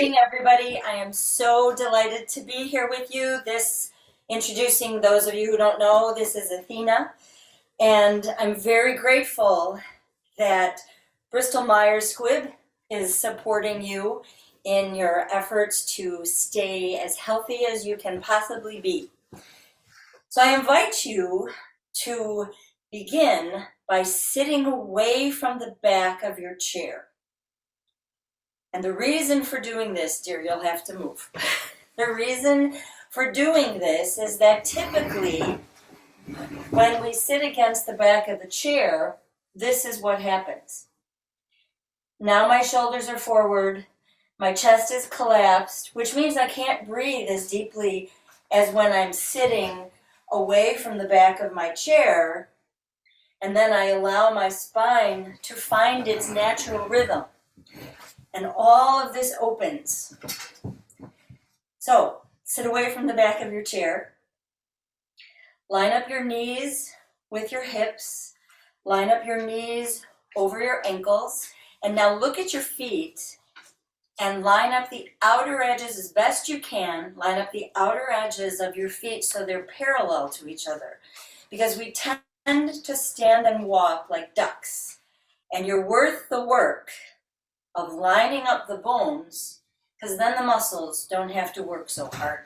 evening, everybody. I am so delighted to be here with you. Introducing those of you who don't know, this is Athena, and I'm very grateful that Bristol Myers Squibb is supporting you in your efforts to stay as healthy as you can possibly be. So I invite you to begin by sitting away from the back of your chair. And the reason for doing this, dear, you'll have to move. The reason for doing this is that typically when we sit against the back of the chair, this is what happens. Now my shoulders are forward, my chest is collapsed, which means I can't breathe as deeply as when I'm sitting away from the back of my chair, and then I allow my spine to find its natural rhythm. And all of this opens. So, sit away from the back of your chair. Line up your knees with your hips. Line up your knees over your ankles. And now look at your feet and line up the outer edges as best you can. Line up the outer edges of your feet so they're parallel to each other. Because we tend to stand and walk like ducks. And you're worth the work of lining up the bones, because then the muscles don't have to work so hard.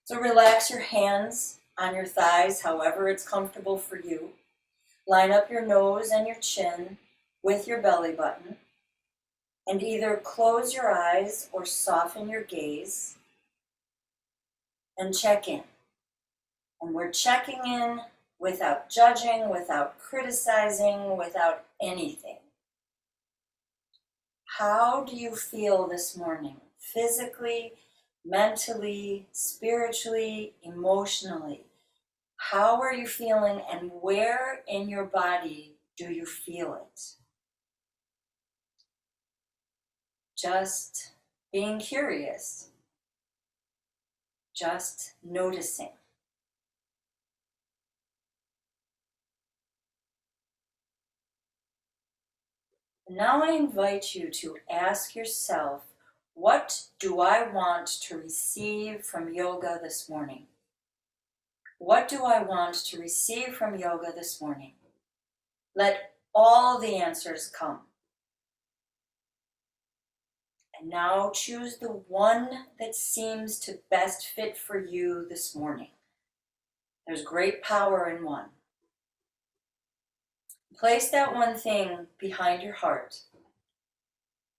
So relax your hands on your thighs, however it's comfortable for you. Line up your nose and your chin with your belly button, and either close your eyes or soften your gaze and check in. And we're checking in without judging, without criticizing, without anything. How do you feel this morning? Physically, mentally, spiritually, emotionally? How are you feeling, and where in your body do you feel it? Just being curious. Just noticing. Now I invite you to ask yourself, what do I want to receive from yoga this morning? What do I want to receive from yoga this morning? Let all the answers come. And now choose the one that seems to best fit for you this morning. There's great power in one. Place that one thing behind your heart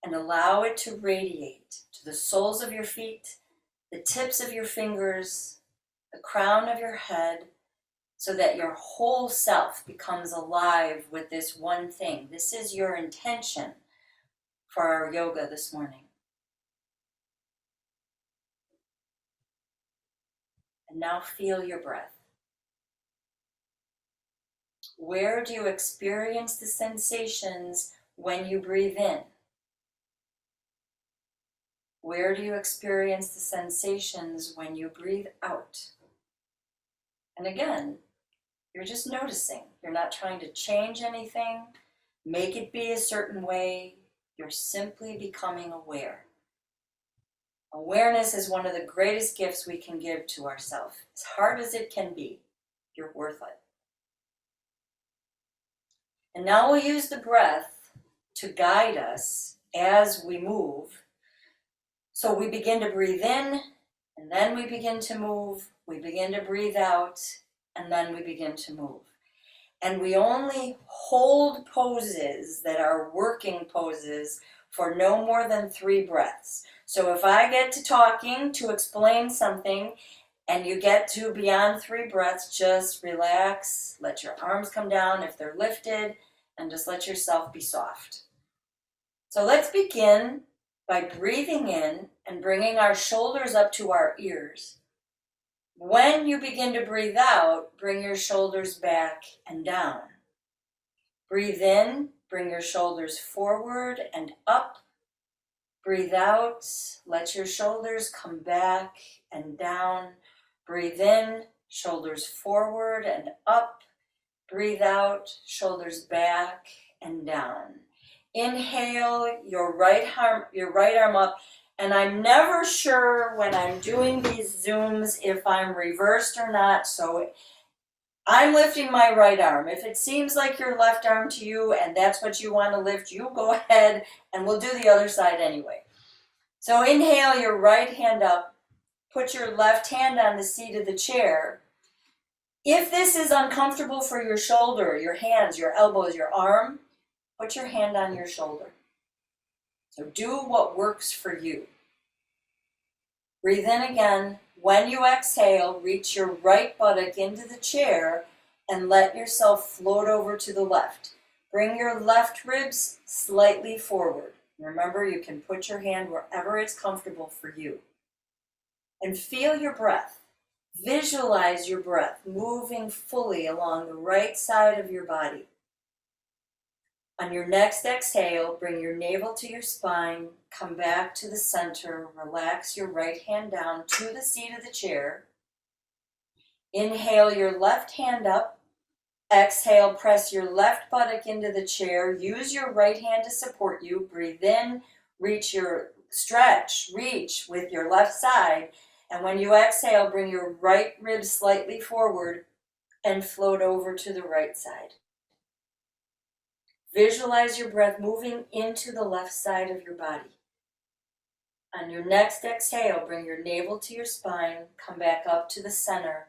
and allow it to radiate to the soles of your feet, the tips of your fingers, the crown of your head, so that your whole self becomes alive with this one thing. This is your intention for our yoga this morning. And now feel your breath. Where do you experience the sensations when you breathe in? Where do you experience the sensations when you breathe out? And again, you're just noticing. You're not trying to change anything, make it be a certain way. You're simply becoming aware. Awareness is one of the greatest gifts we can give to ourselves. As hard as it can be, you're worth it. And now we'll use the breath to guide us as we move. So we begin to breathe in, and then we begin to move. We begin to breathe out, and then we begin to move. And we only hold poses that are working poses for no more than 3 breaths. So if I get to talking to explain something and you get to beyond 3 breaths, just relax, let your arms come down if they're lifted, and just let yourself be soft. So let's begin by breathing in and bringing our shoulders up to our ears. When you begin to breathe out, bring your shoulders back and down. Breathe in, bring your shoulders forward and up. Breathe out, let your shoulders come back and down. Breathe in, shoulders forward and up. Breathe out, shoulders back and down. Inhale your right arm up And I'm never sure when I'm doing these Zooms if I'm reversed or not, so I'm lifting my right arm. If it seems like your left arm to you and that's what you want to lift, you go ahead and we'll do the other side anyway. So inhale your right hand up, put your left hand on the seat of the chair. If this is uncomfortable for your shoulder, your hands, your elbows, your arm, put your hand on your shoulder. So do what works for you. Breathe in again. When you exhale, reach your right buttock into the chair and let yourself float over to the left. Bring your left ribs slightly forward. Remember, you can put your hand wherever it's comfortable for you. And feel your breath. Visualize your breath moving fully along the right side of your body. On your next exhale, bring your navel to your spine, come back to the center, relax your right hand down to the seat of the chair. Inhale your left hand up. Exhale, press your left buttock into the chair. Use your right hand to support you. Breathe in, reach with your left side. And when you exhale, bring your right rib slightly forward and float over to the right side. Visualize your breath moving into the left side of your body. On your next exhale, bring your navel to your spine, come back up to the center.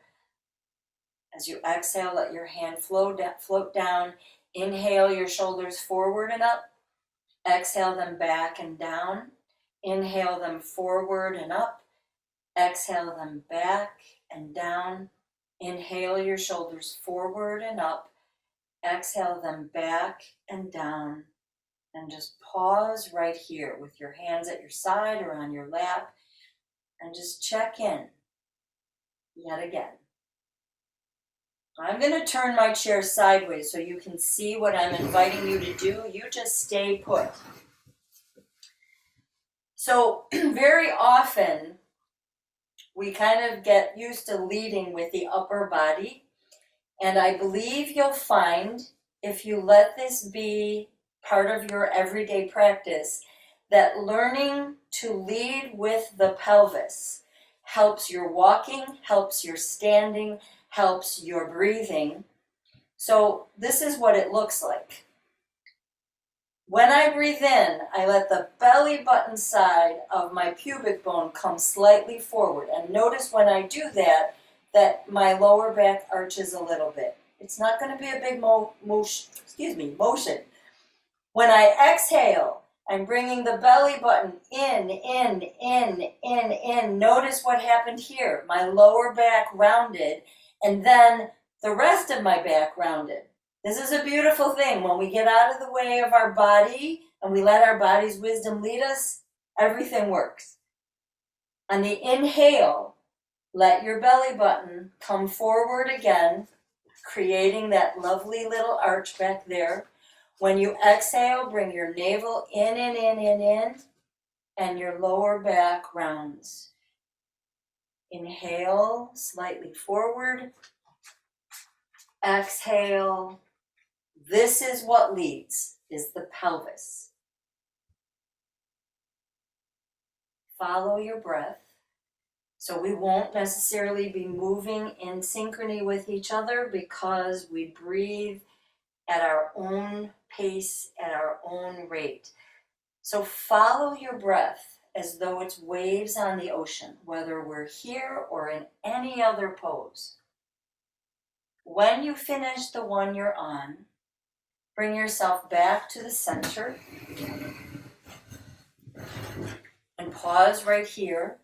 As you exhale, let your hand float down. Inhale your shoulders forward and up. Exhale them back and down. Inhale them forward and up. Exhale them back and down. Inhale your shoulders forward and up. Exhale them back and down. And just pause right here with your hands at your side or on your lap and just check in yet again. I'm going to turn my chair sideways so you can see what I'm inviting you to do. You just stay put. So very often we kind of get used to leading with the upper body. And I believe you'll find, if you let this be part of your everyday practice, that learning to lead with the pelvis helps your walking, helps your standing, helps your breathing. So this is what it looks like. When I breathe in, I let the belly button side of my pubic bone come slightly forward. And notice when I do that, that my lower back arches a little bit. It's not going to be a big motion. When I exhale, I'm bringing the belly button in. Notice what happened here. My lower back rounded, and then the rest of my back rounded. This is a beautiful thing. When we get out of the way of our body and we let our body's wisdom lead us, everything works. On the inhale, let your belly button come forward again, creating that lovely little arch back there. When you exhale, bring your navel in, and your lower back rounds. Inhale, slightly forward. Exhale. This is what leads, is the pelvis. Follow your breath. So we won't necessarily be moving in synchrony with each other because we breathe at our own pace, at our own rate. So follow your breath as though it's waves on the ocean, whether we're here or in any other pose. When you finish the one you're on, bring yourself back to the center and pause right here.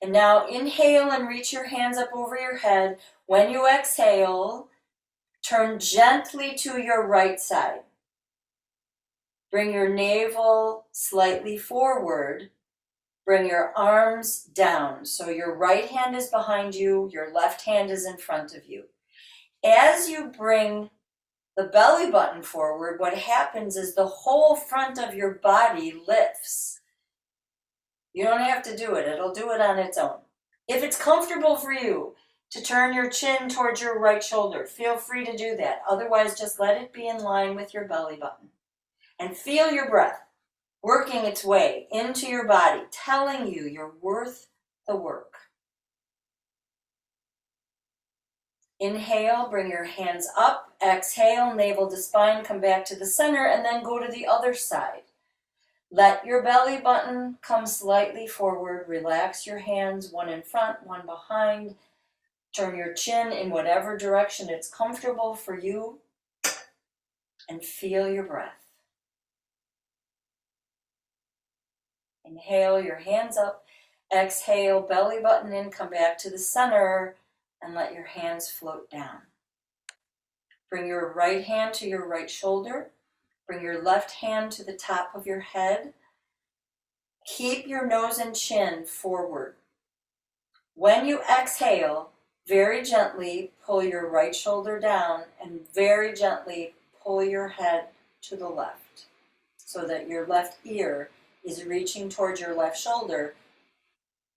And now inhale and reach your hands up over your head. When you exhale, turn gently to your right side. Bring your navel slightly forward. Bring your arms down. So your right hand is behind you, your left hand is in front of you. As you bring the belly button forward, what happens is the whole front of your body lifts. You don't have to do it. It'll do it on its own. If it's comfortable for you to turn your chin towards your right shoulder, feel free to do that. Otherwise, just let it be in line with your belly button. And feel your breath. working its way into your body, telling you you're worth the work. Inhale, bring your hands up. Exhale, navel to spine, come back to the center, and then go to the other side. Let your belly button come slightly forward. Relax your hands, one in front, one behind. Turn your chin in whatever direction it's comfortable for you, and feel your breath. Inhale, your hands up. Exhale, belly button in, come back to the center, and let your hands float down. Bring your right hand to your right shoulder. Bring your left hand to the top of your head. Keep your nose and chin forward. When you exhale, very gently pull your right shoulder down and very gently pull your head to the left so that your left ear is reaching towards your left shoulder,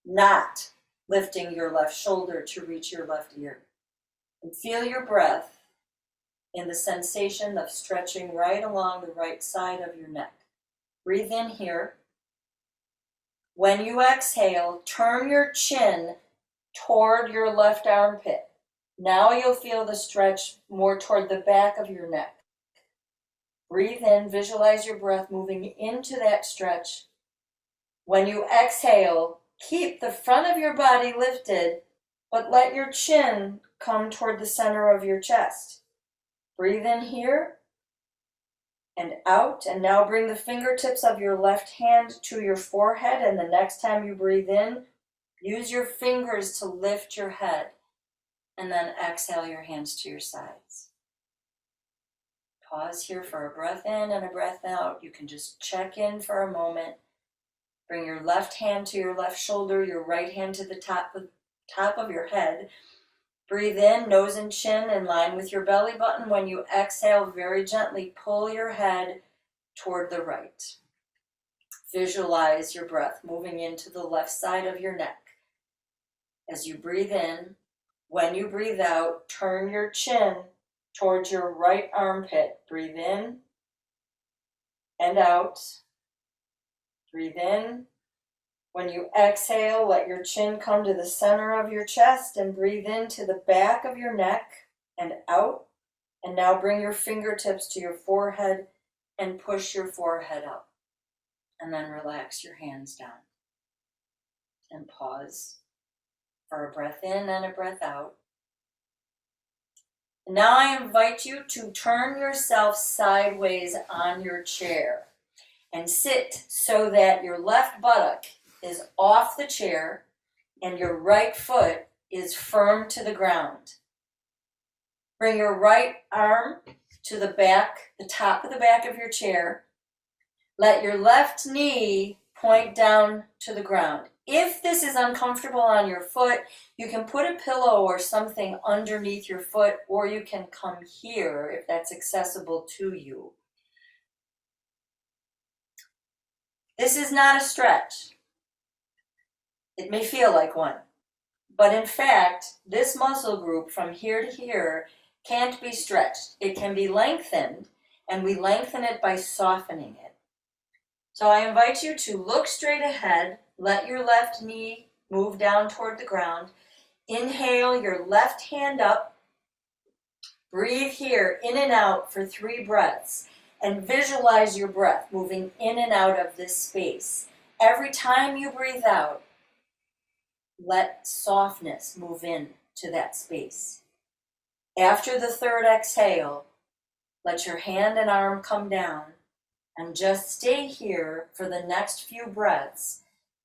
not lifting your left shoulder to reach your left ear. And feel your breath in the sensation of stretching right along the right side of your neck. Breathe in here. When you exhale, turn your chin toward your left armpit. Now you'll feel the stretch more toward the back of your neck. Breathe in, visualize your breath moving into that stretch. When you exhale, keep the front of your body lifted, but let your chin come toward the center of your chest. Breathe in here and out, and now bring the fingertips of your left hand to your forehead, and the next time you breathe in, use your fingers to lift your head, and then exhale your hands to your sides. Pause here for a breath in and a breath out. You can just check in for a moment. Bring your left hand to your left shoulder, your right hand to the top of your head. Breathe in, nose and chin in line with your belly button. When you exhale, very gently pull your head toward the right. Visualize your breath moving into the left side of your neck. As you breathe in, when you breathe out, turn your chin towards your right armpit. Breathe in and out. Breathe in. When you exhale, let your chin come to the center of your chest and breathe into the back of your neck and out. And now bring your fingertips to your forehead and push your forehead up. And then relax your hands down. And pause for a breath in and a breath out. Now I invite you to turn yourself sideways on your chair and sit so that your left buttock is off the chair and your right foot is firm to the ground. Bring your right arm to the back, the top of the back of your chair. Let your left knee point down to the ground. If this is uncomfortable on your foot, you can put a pillow or something underneath your foot, or you can come here if that's accessible to you. This is not a stretch. It may feel like one, but in fact, this muscle group from here to here can't be stretched. It can be lengthened, and we lengthen it by softening it. So I invite you to look straight ahead, let your left knee move down toward the ground. Inhale your left hand up. Breathe here, in and out for 3 breaths, and visualize your breath moving in and out of this space. Every time you breathe out, let softness move in to that space. After the 3rd exhale, let your hand and arm come down and just stay here for the next few breaths,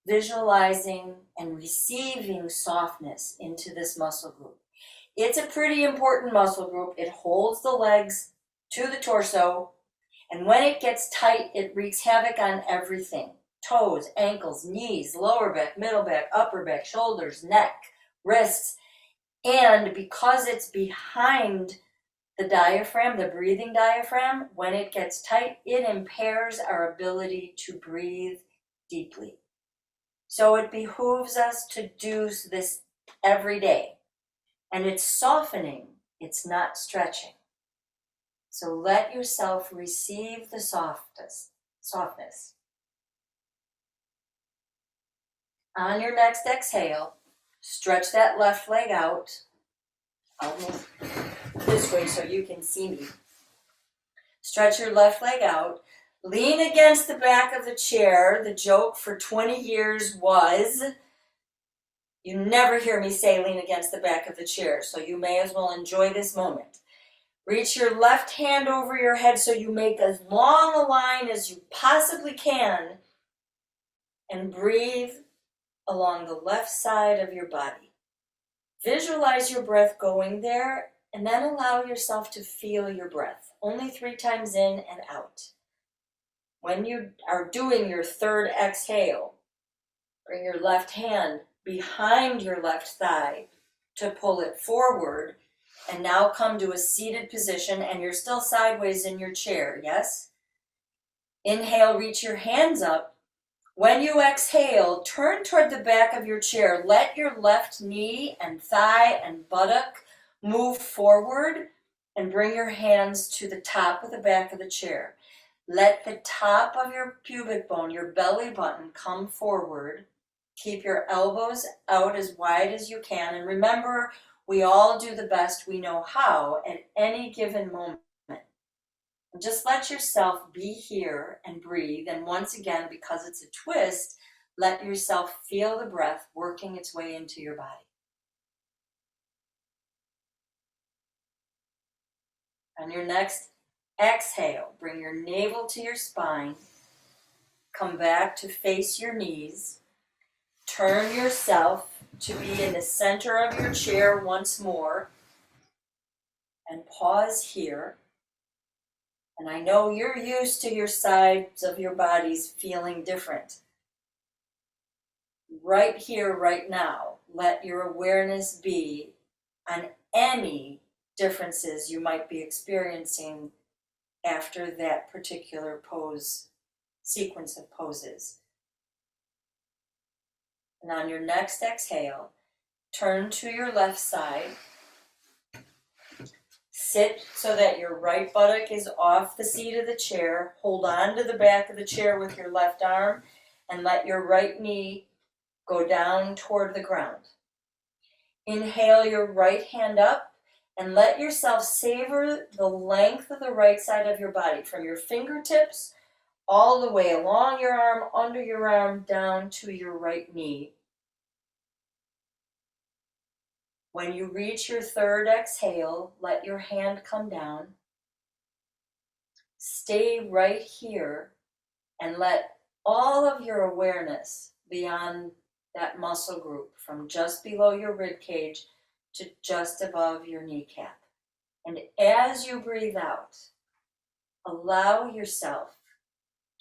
visualizing and receiving softness into this muscle group. It's a pretty important muscle group. It holds the legs to the torso, and when it gets tight, it wreaks havoc on everything. Toes, ankles, knees, lower back, middle back, upper back, shoulders, neck, wrists. And because it's behind the diaphragm, the breathing diaphragm, when it gets tight, it impairs our ability to breathe deeply. So it behooves us to do this every day. And it's softening, it's not stretching. So let yourself receive the softness. On your next exhale, stretch that left leg out. I'll move this way so you can see me. Stretch your left leg out. Lean against the back of the chair. The joke for 20 years was, you never hear me say lean against the back of the chair, so you may as well enjoy this moment. Reach your left hand over your head so you make as long a line as you possibly can, and breathe along the left side of your body. Visualize your breath going there, and then allow yourself to feel your breath, only 3 times in and out. When you are doing your third exhale, bring your left hand behind your left thigh to pull it forward, and now come to a seated position, and you're still sideways in your chair, yes? Inhale, reach your hands up. When you exhale, turn toward the back of your chair. Let your left knee and thigh and buttock move forward, and bring your hands to the top of the back of the chair. Let the top of your pubic bone, your belly button, come forward. Keep your elbows out as wide as you can. And remember, we all do the best we know how at any given moment. And just let yourself be here and breathe. And once again, because it's a twist, let yourself feel the breath working its way into your body. On your next exhale, bring your navel to your spine. Come back to face your knees. Turn yourself to be in the center of your chair once more. And pause here. And I know you're used to your sides of your bodies feeling different. Right here, right now, let your awareness be on any differences you might be experiencing after that particular pose, sequence of poses. And on your next exhale, turn to your left side. Sit so that your right buttock is off the seat of the chair. Hold on to the back of the chair with your left arm, and let your right knee go down toward the ground. Inhale your right hand up, and let yourself savor the length of the right side of your body, from your fingertips all the way along your arm, under your arm, down to your right knee. When you reach your third exhale, let your hand come down. Stay right here and let all of your awareness be on that muscle group from just below your rib cage to just above your kneecap. And as you breathe out, allow yourself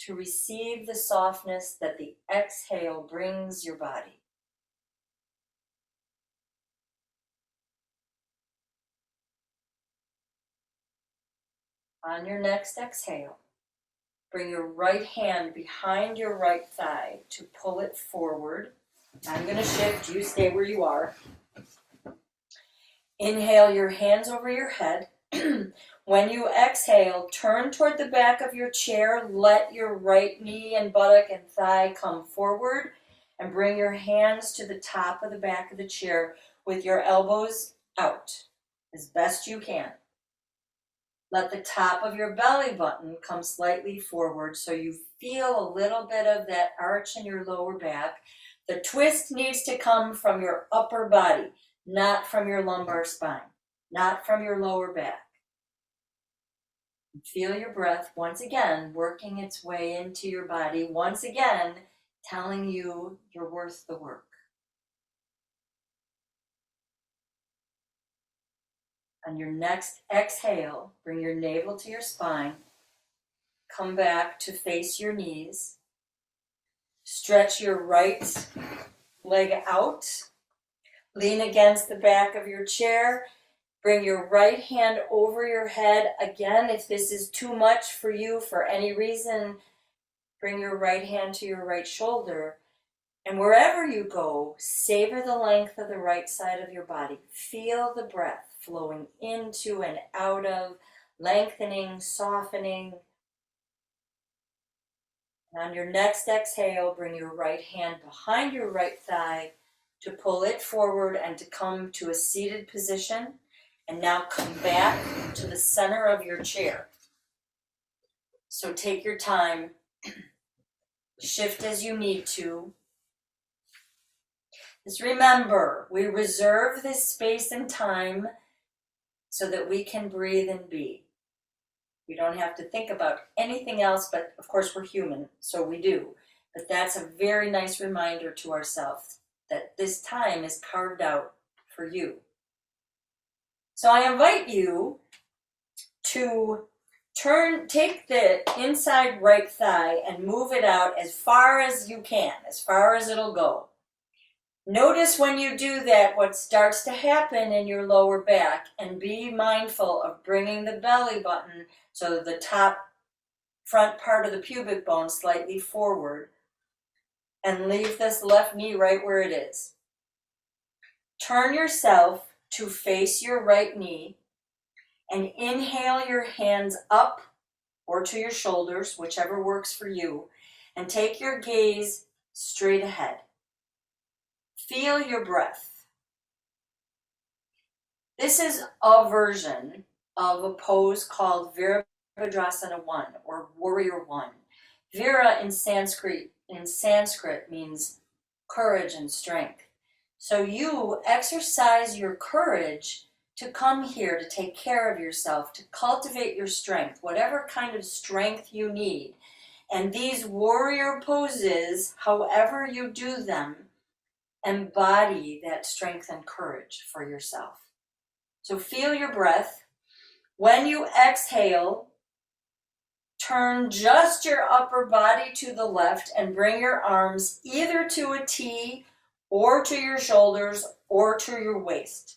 to receive the softness that the exhale brings your body. On your next exhale, bring your right hand behind your right thigh to pull it forward. I'm going to shift, you stay where you are. Inhale your hands over your head. When you exhale, turn toward the back of your chair. Let your right knee and buttock and thigh come forward, and bring your hands to the top of the back of the chair with your elbows out as best you can. Let the top of your belly button come slightly forward so you feel a little bit of that arch in your lower back. The twist needs to come from your upper body, not from your lumbar spine, not from your lower back. Feel your breath once again working its way into your body, once again telling you you're worth the work. On your next exhale, bring your navel to your spine. Come back to face your knees. Stretch your right leg out. Lean against the back of your chair. Bring your right hand over your head. Again, if this is too much for you for any reason, bring your right hand to your right shoulder. And wherever you go, savor the length of the right side of your body. Feel the breath flowing into and out of, lengthening, softening. And on your next exhale, bring your right hand behind your right thigh to pull it forward and to come to a seated position. And now come back to the center of your chair. So take your time, shift as you need to. Just remember, we reserve this space and time so that we can breathe and be. We don't have to think about anything else, but of course we're human, so we do. But that's a very nice reminder to ourselves that this time is carved out for you. So I invite you to take the inside right thigh and move it out as far as you can, as far as it'll go. Notice when you do that what starts to happen in your lower back, and be mindful of bringing the belly button, so the top front part of the pubic bone slightly forward, and leave this left knee right where it is. Turn yourself to face your right knee and inhale your hands up or to your shoulders, whichever works for you, and take your gaze straight ahead. Feel your breath. This is a version of a pose called Virabhadrasana 1 or Warrior 1. Vira in Sanskrit means courage and strength. So you exercise your courage to come here to take care of yourself, to cultivate your strength, whatever kind of strength you need. And these warrior poses, however you do them, embody that strength and courage for yourself. So feel your breath. When you exhale, turn just your upper body to the left and bring your arms either to a T or to your shoulders or to your waist.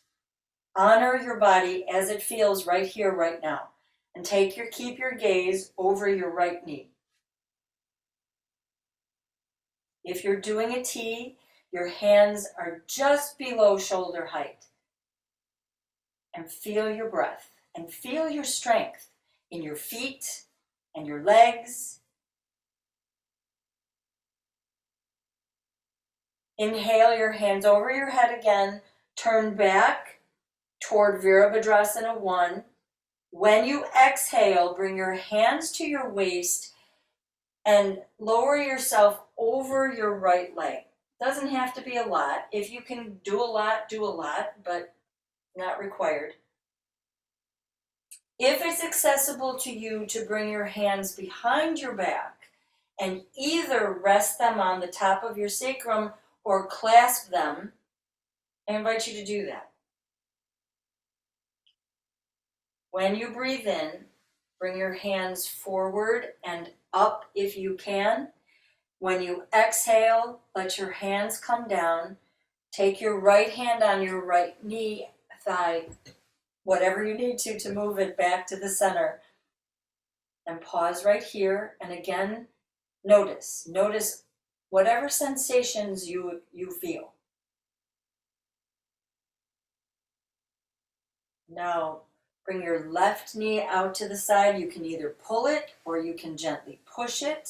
Honor your body as it feels right here, right now. And keep your gaze over your right knee. If you're doing a T, your hands are just below shoulder height. And feel your breath and feel your strength in your feet and your legs. Inhale your hands over your head again. Turn back toward Virabhadrasana 1. When you exhale, bring your hands to your waist and lower yourself over your right leg. Doesn't have to be a lot. If you can do a lot, but not required. If it's accessible to you to bring your hands behind your back and either rest them on the top of your sacrum or clasp them, I invite you to do that. When you breathe in, bring your hands forward and up if you can. When you exhale, let your hands come down. Take your right hand on your right knee, thigh, whatever you need to move it back to the center. And pause right here. And again, notice whatever sensations you feel. Now, bring your left knee out to the side. You can either pull it or you can gently push it.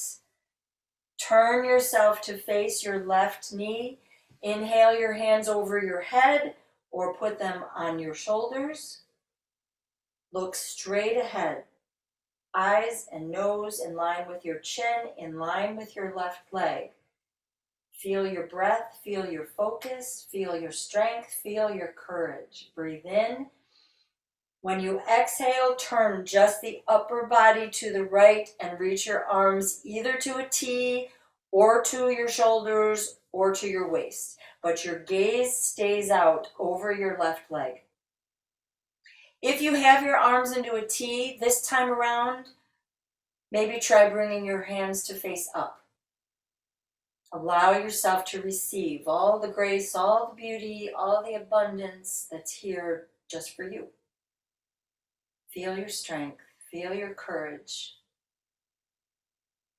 Turn yourself to face your left knee. Inhale your hands over your head or put them on your shoulders. Look straight ahead. Eyes and nose in line with your chin, in line with your left leg. Feel your breath, feel your focus, feel your strength, feel your courage. Breathe in. When you exhale, turn just the upper body to the right and reach your arms either to a T or to your shoulders or to your waist. But your gaze stays out over your left leg. If you have your arms into a T this time around, maybe try bringing your hands to face up. Allow yourself to receive all the grace, all the beauty, all the abundance that's here just for you. Feel your strength, feel your courage.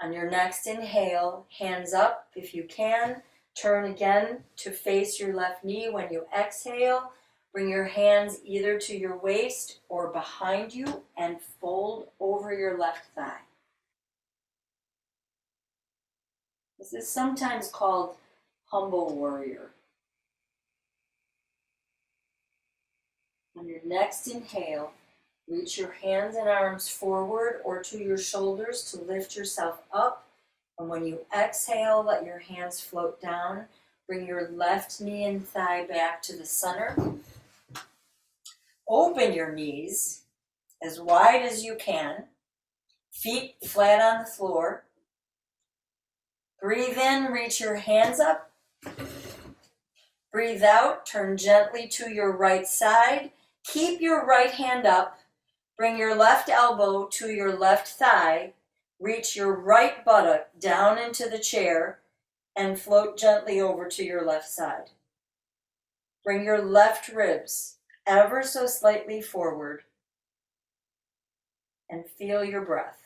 On your next inhale, hands up if you can. Turn again to face your left knee. When you exhale, bring your hands either to your waist or behind you and fold over your left thigh. This is sometimes called humble warrior. On your next inhale, reach your hands and arms forward or to your shoulders to lift yourself up. And when you exhale, let your hands float down. Bring your left knee and thigh back to the center. Open your knees as wide as you can. Feet flat on the floor. Breathe in, reach your hands up. Breathe out, turn gently to your right side. Keep your right hand up. Bring your left elbow to your left thigh. Reach your right buttock down into the chair and float gently over to your left side. Bring your left ribs ever so slightly forward and feel your breath.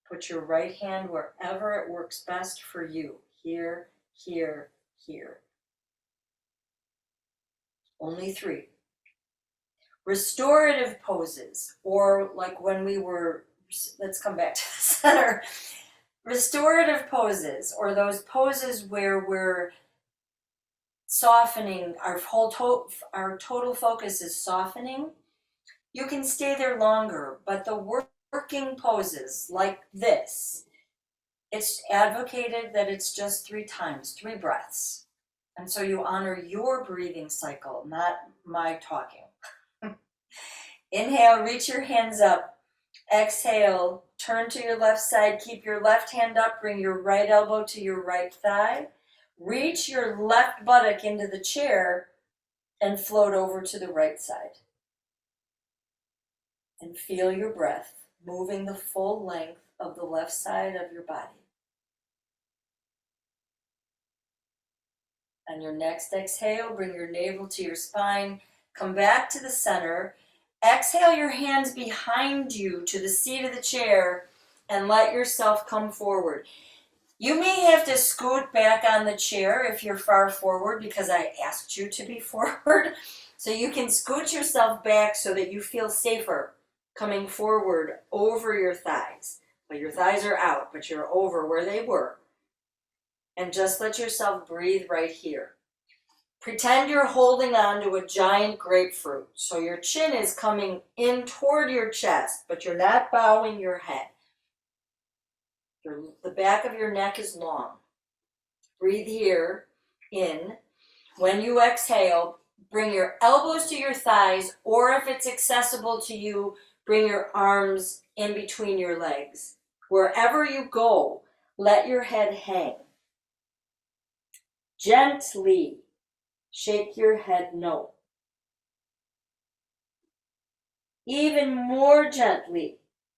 Put your right hand wherever it works best for you. Here, here, here. Only 3. Restorative poses, or like when we were, let's come back to the center. Restorative poses, or those poses where we're softening, our total focus is softening. You can stay there longer, but the working poses like this, it's advocated that it's just 3 times, 3 breaths. And so you honor your breathing cycle, not my talking. Inhale, reach your hands up. Exhale, turn to your left side. Keep your left hand up. Bring your right elbow to your right thigh. Reach your left buttock into the chair and float over to the right side. And feel your breath moving the full length of the left side of your body. On your next exhale, bring your navel to your spine. Come back to the center. Exhale your hands behind you to the seat of the chair and let yourself come forward. You may have to scoot back on the chair if you're far forward because I asked you to be forward. So you can scoot yourself back so that you feel safer coming forward over your thighs. But your thighs are out, but you're over where they were. And just let yourself breathe right here. Pretend you're holding on to a giant grapefruit. So your chin is coming in toward your chest, but you're not bowing your head. The back of your neck is long. Breathe here in. When you exhale, bring your elbows to your thighs, or if it's accessible to you, bring your arms in between your legs. Wherever you go, let your head hang. Gently shake your head no. Even more gently,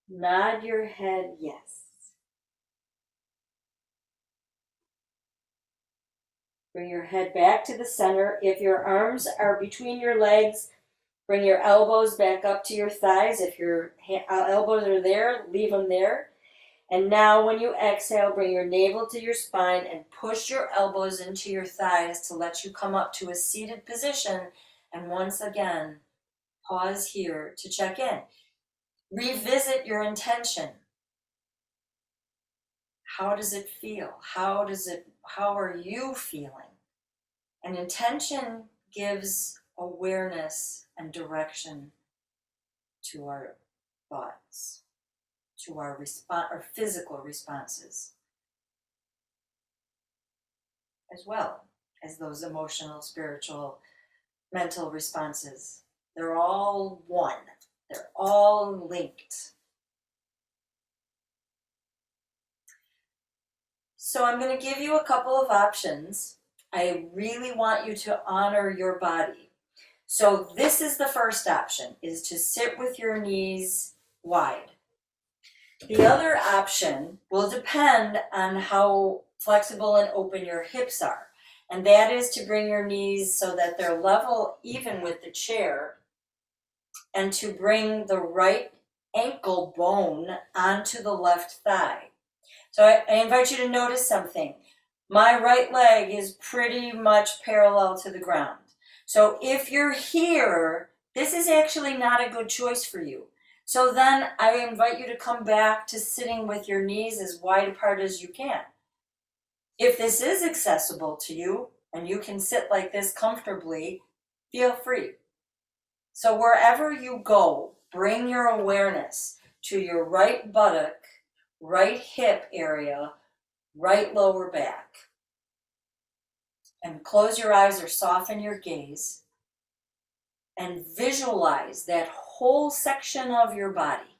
nod your head yes. Bring your head back to the center. If your arms are between your legs, bring your elbows back up to your thighs. If your elbows are there, leave them there. And now when you exhale, bring your navel to your spine and push your elbows into your thighs to let you come up to a seated position. And once again, pause here to check in. Revisit your intention. How does it feel? How are you feeling? An intention gives awareness and direction to our thoughts, to our physical responses, as well as those emotional, spiritual, mental responses. They're all one. They're all linked. So I'm going to give you a couple of options. I really want you to honor your body. So this is the first option, is to sit with your knees wide. The other option will depend on how flexible and open your hips are. And that is to bring your knees so that they're level even with the chair, and to bring the right ankle bone onto the left thigh. So I invite you to notice something. My right leg is pretty much parallel to the ground. So if you're here, this is actually not a good choice for you. So then I invite you to come back to sitting with your knees as wide apart as you can. If this is accessible to you and you can sit like this comfortably, feel free. So wherever you go, bring your awareness to your right buttock, right hip area, right lower back. And close your eyes or soften your gaze and visualize that whole section of your body.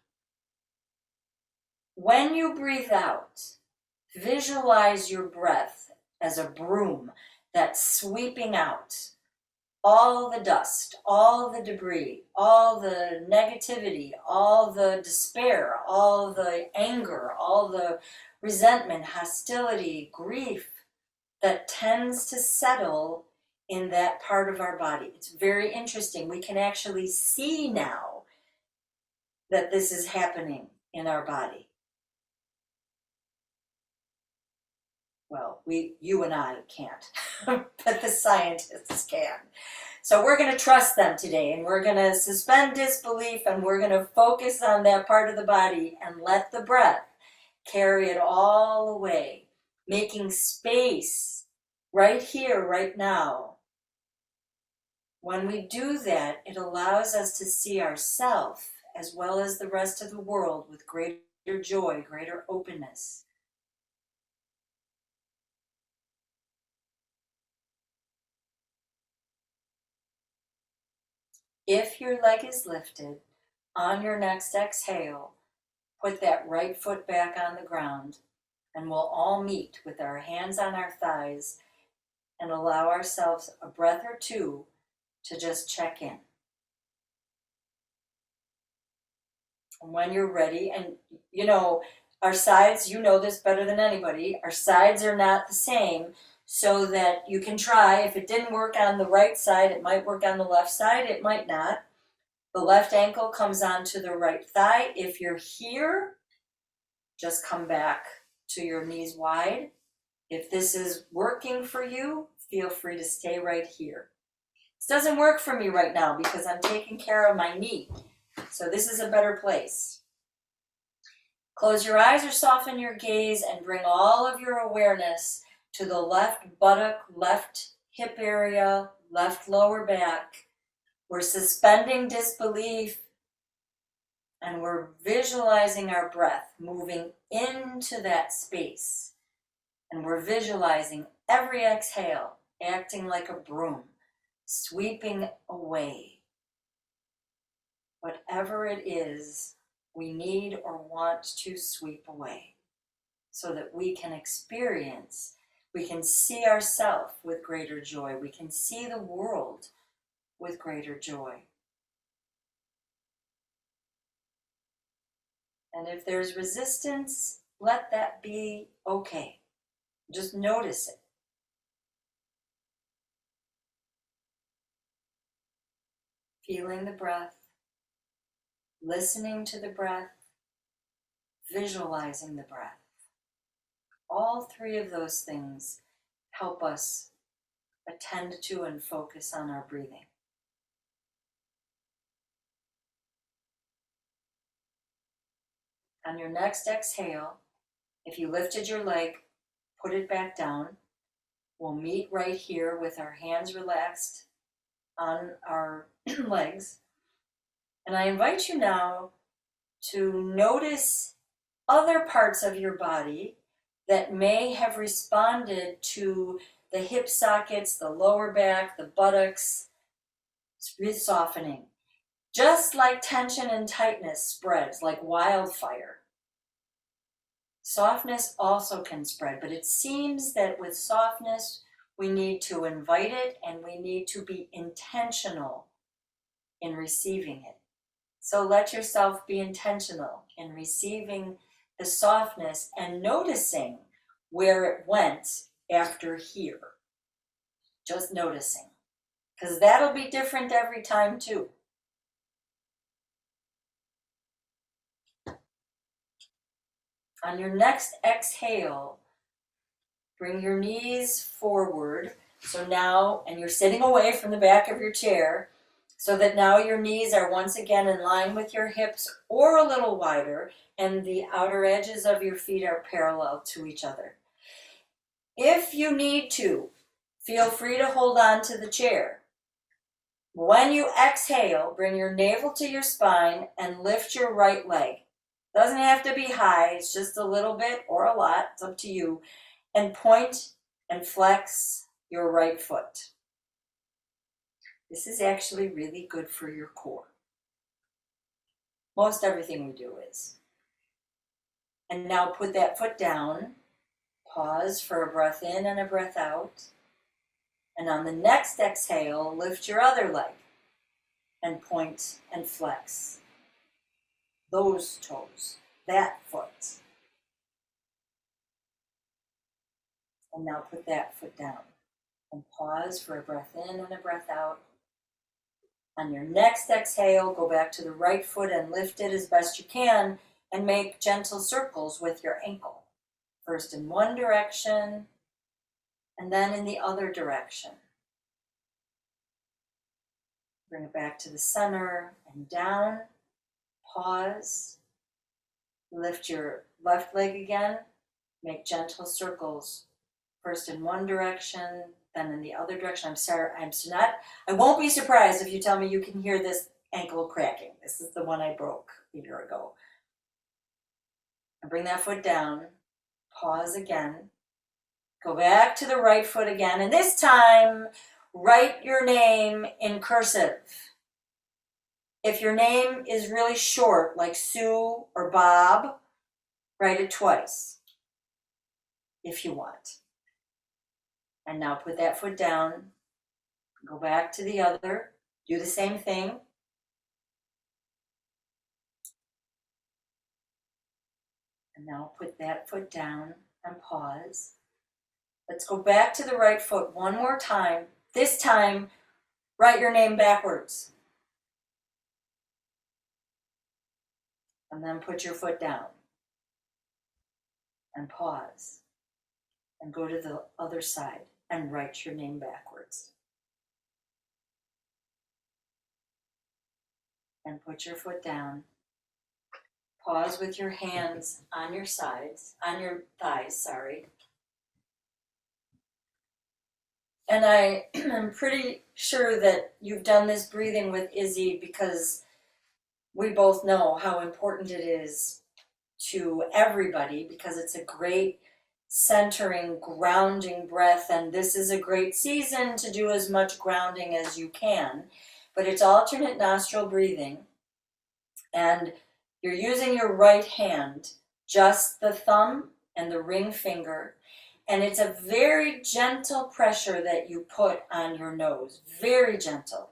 When you breathe out, visualize your breath as a broom that's sweeping out all the dust, all the debris, all the negativity, all the despair, all the anger, all the resentment, hostility, grief that tends to settle in that part of our body. It's very interesting. We can actually see now that this is happening in our body. Well, you and I can't, but the scientists can. So we're going to trust them today, and we're going to suspend disbelief, and we're going to focus on that part of the body and let the breath carry it all away, making space right here, right now. When we do that, it allows us to see ourselves as well as the rest of the world with greater joy, greater openness. If your leg is lifted, on your next exhale, put that right foot back on the ground, and we'll all meet with our hands on our thighs and allow ourselves a breath or two to just check in. And when you're ready, and you know, our sides, you know this better than anybody, our sides are not the same, so that you can try. If it didn't work on the right side, it might work on the left side, it might not. The left ankle comes onto the right thigh. If you're here, just come back to your knees wide. If this is working for you, feel free to stay right here. This doesn't work for me right now because I'm taking care of my knee. So this is a better place. Close your eyes or soften your gaze and bring all of your awareness to the left buttock, left hip area, left lower back. We're suspending disbelief and we're visualizing our breath moving into that space. And we're visualizing every exhale acting like a broom, sweeping away whatever it is we need or want to sweep away, so that we can experience, we can see ourselves with greater joy, we can see the world with greater joy. And if there's resistance, let that be okay. Just notice it. Feeling the breath, listening to the breath, visualizing the breath. All three of those things help us attend to and focus on our breathing. On your next exhale, if you lifted your leg, put it back down. We'll meet right here with our hands relaxed on our legs. And I invite you now to notice other parts of your body that may have responded to the hip sockets, the lower back, the buttocks, softening. Just like tension and tightness spreads like wildfire, softness also can spread, but it seems that with softness, we need to invite it and we need to be intentional in receiving it. So let yourself be intentional in receiving the softness and noticing where it went after here. Just noticing, because that'll be different every time too. On your next exhale, bring your knees forward. So now, and you're sitting away from the back of your chair, so that now your knees are once again in line with your hips or a little wider, and the outer edges of your feet are parallel to each other. If you need to, feel free to hold on to the chair. When you exhale, bring your navel to your spine and lift your right leg. Doesn't have to be high, it's just a little bit or a lot, it's up to you. And point and flex your right foot. This is actually really good for your core. Most everything we do is. And now put that foot down. Pause for a breath in and a breath out. And on the next exhale, lift your other leg and point and flex those toes, that foot. And now put that foot down and pause for a breath in and a breath out. On your next exhale, go back to the right foot and lift it as best you can and make gentle circles with your ankle. First in one direction and then in the other direction. Bring it back to the center and down. Pause. Lift your left leg again. Make gentle circles. First in one direction, then in the other direction. I won't be surprised if you tell me you can hear this ankle cracking. This is the one I broke a year ago. And bring that foot down. Pause again. Go back to the right foot again. And this time, write your name in cursive. If your name is really short, like Sue or Bob, write it twice, if you want. And now put that foot down, go back to the other, do the same thing. And now put that foot down and pause. Let's go back to the right foot one more time. This time, write your name backwards. And then put your foot down and pause and go to the other side and write your name backwards. And put your foot down. Pause with your hands on your sides, on your thighs, sorry. And I am pretty sure that you've done this breathing with Izzy because we both know how important it is to everybody because it's a great centering, grounding breath, and this is a great season to do as much grounding as you can. But it's alternate nostril breathing, and you're using your right hand, just the thumb and the ring finger, and it's a very gentle pressure that you put on your nose, very gentle.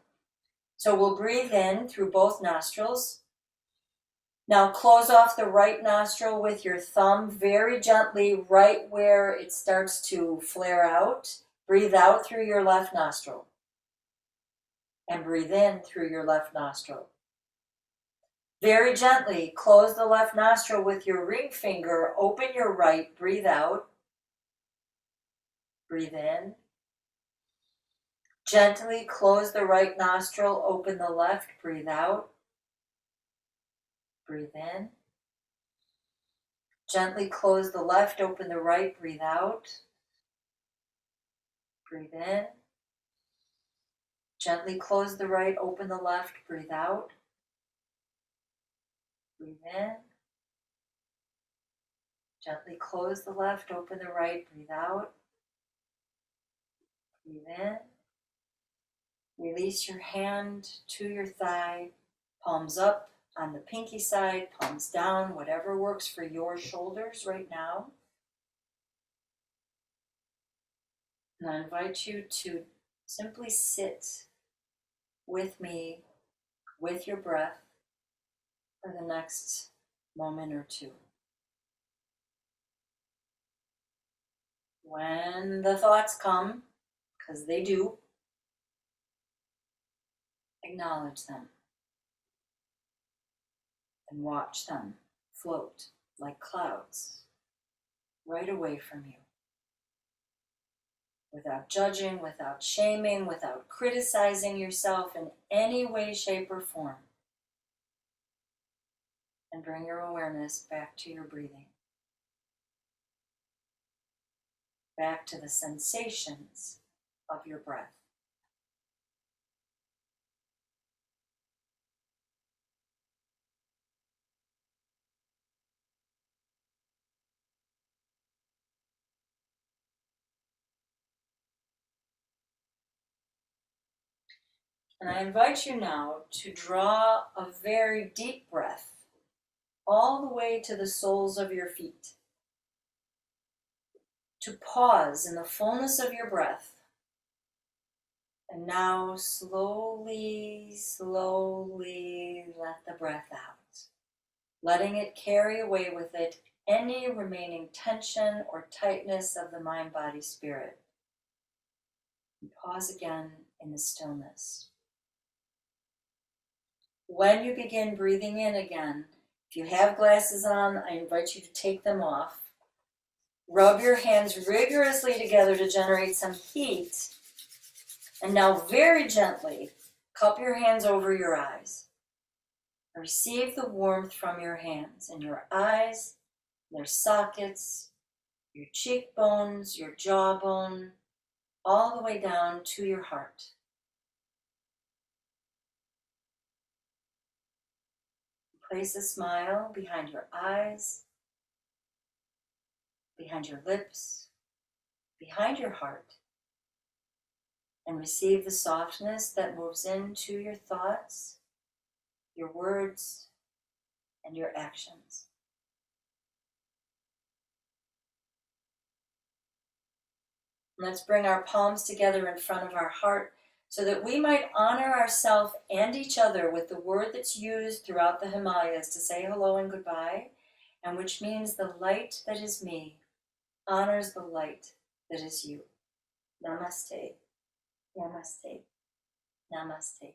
So we'll breathe in through both nostrils. Now close off the right nostril with your thumb very gently right where it starts to flare out. Breathe out through your left nostril. And breathe in through your left nostril. Very gently close the left nostril with your ring finger. Open your right. Breathe out. Breathe in. Gently close the right nostril. Open the left. Breathe out. Breathe in. Gently close the left, open the right, breathe out. Breathe in. Gently close the right, open the left, breathe out. Breathe in. Gently close the left, open the right, breathe out. Breathe in. Release your hand to your thigh, palms up on the pinky side, palms down, whatever works for your shoulders right now. And I invite you to simply sit with me, with your breath, for the next moment or two. When the thoughts come, because they do, acknowledge them and watch them float like clouds right away from you. Without judging, without shaming, without criticizing yourself in any way, shape, or form. And bring your awareness back to your breathing. back to the sensations of your breath. And I invite you now to draw a very deep breath all the way to the soles of your feet. To pause in the fullness of your breath. And now slowly, slowly let the breath out, letting it carry away with it any remaining tension or tightness of the mind, body, spirit. And pause again in the stillness. When you begin breathing in again, if you have glasses on, I invite you to take them off. Rub your hands rigorously together to generate some heat. And now very gently, cup your hands over your eyes. Receive the warmth from your hands and your eyes, their sockets, your cheekbones, your jawbone, all the way down to your heart. Place a smile behind your eyes, behind your lips, behind your heart, and receive the softness that moves into your thoughts, your words, and your actions. Let's bring our palms together in front of our heart so that we might honor ourselves and each other with the word that's used throughout the Himalayas to say hello and goodbye, and which means the light that is me honors the light that is you. Namaste, namaste, namaste.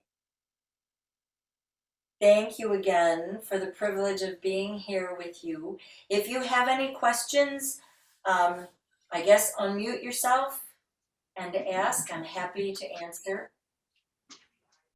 Thank you again for the privilege of being here with you. If you have any questions, I guess unmute yourself and ask. I'm happy to answer.